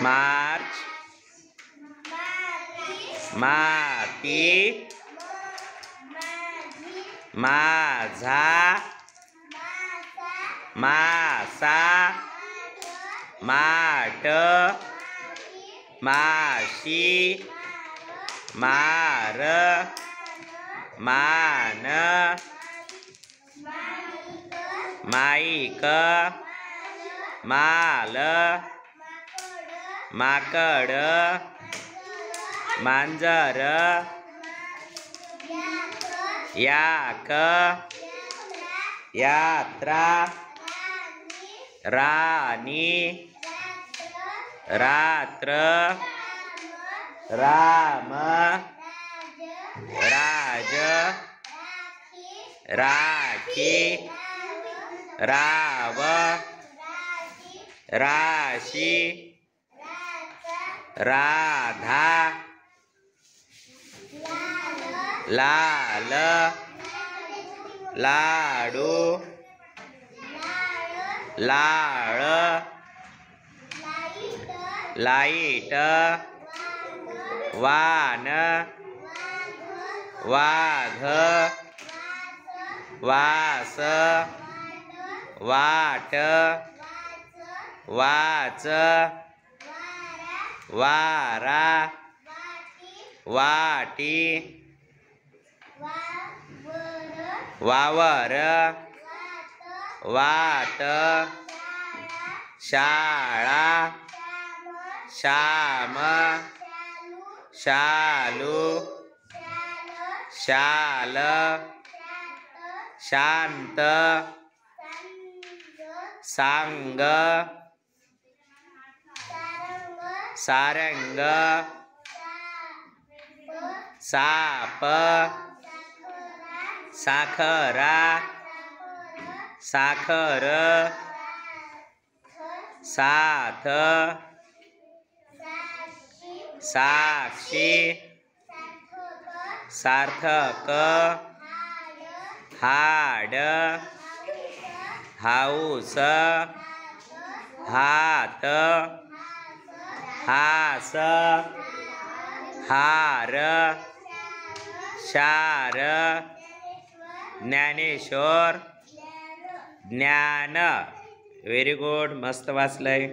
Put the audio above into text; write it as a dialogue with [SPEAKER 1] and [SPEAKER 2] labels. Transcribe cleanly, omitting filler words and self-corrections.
[SPEAKER 1] मार्च माती माझा मासा माठ माशी मार मान माईक माल माकड मांजर याक यात्रा राणी रात्र राम राज राखी राव राशी राधा लाल लाडू लाळ लाईट वान वाघ वास वाट वाच वारा वाटी वावर वाट शाळा श्याम शालू शाल शांत सांग सारंग साप साखरा साखर साथ साक्षी सार्थक हाड हाऊस हात हास हार शार ज्ञानेश्वर ज्ञान. व्हेरी गुड, मस्त वाचलंय.